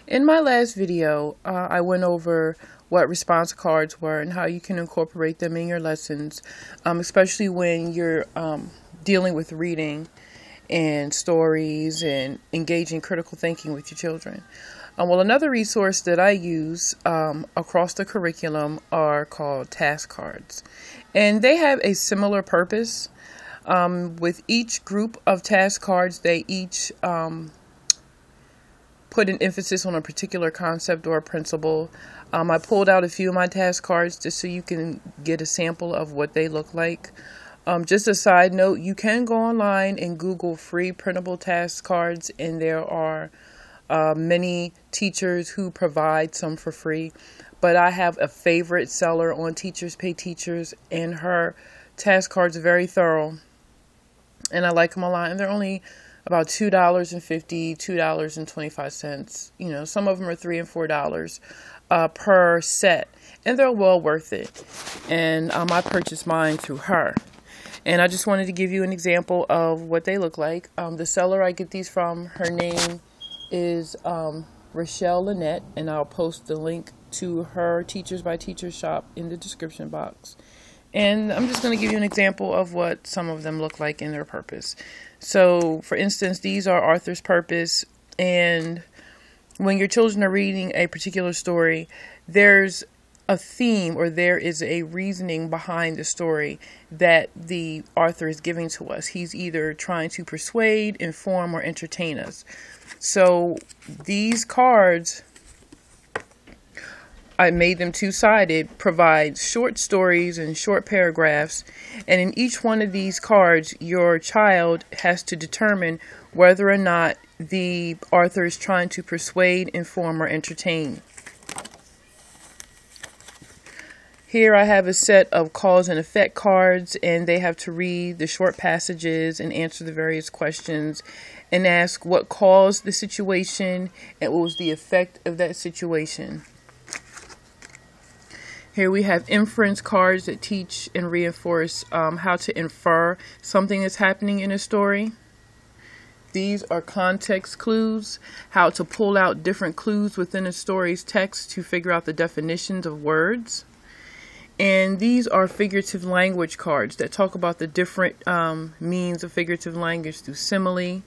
In my last video, I went over what response cards were and how you can incorporate them in your lessons, especially when you're dealing with reading and stories and engaging critical thinking with your children. Well, another resource that I use across the curriculum are called task cards, and they have a similar purpose. With each group of task cards, they each put an emphasis on a particular concept or a principle. I pulled out a few of my task cards just so you can get a sample of what they look like. Just a side note, you can go online and Google free printable task cards, and there are many teachers who provide some for free. But I have a favorite seller on Teachers Pay Teachers, and her task cards are very thorough, and I like them a lot. And they're only about $2.50, $2.25. You know, some of them are $3 and $4 per set, and they're well worth it. And I purchased mine through her. And I just wanted to give you an example of what they look like. The seller I get these from, her name is Lynette, and I'll post the link to her Teachers by Teachers shop in the description box. And I'm just going to give you an example of what some of them look like in their purpose. So, for instance, these are Arthur's Purpose, and when your children are reading a particular story, there's a theme, or there is a reasoning behind the story that the author is giving to us. He's either trying to persuade, inform, or entertain us. So these cards, I made them two-sided, provide short stories and short paragraphs, and in each one of these cards your child has to determine whether or not the author is trying to persuade, inform, or entertain. Here I have a set of cause and effect cards, and they have to read the short passages and answer the various questions and ask what caused the situation and what was the effect of that situation. Here we have inference cards that teach and reinforce how to infer something that's happening in a story. These are context clues, how to pull out different clues within a story's text to figure out the definitions of words. And these are figurative language cards that talk about the different means of figurative language through simile,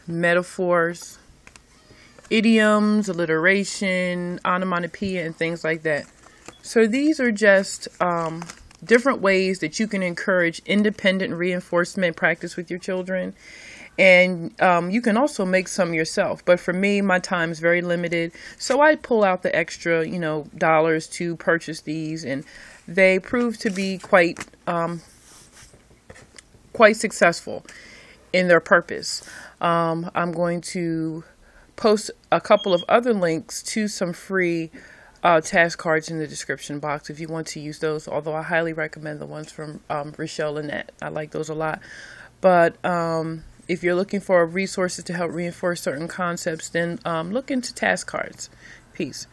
metaphors, idioms, alliteration, onomatopoeia, and things like that. So these are just different ways that you can encourage independent reinforcement practice with your children. And you can also make some yourself. But for me, my time is very limited, so I pull out the extra, dollars to purchase these, and they prove to be quite successful in their purpose. I'm going to post a couple of other links to some free task cards in the description box if you want to use those, although I highly recommend the ones from Lynette. I like those a lot. But if you're looking for resources to help reinforce certain concepts, then look into task cards. Peace.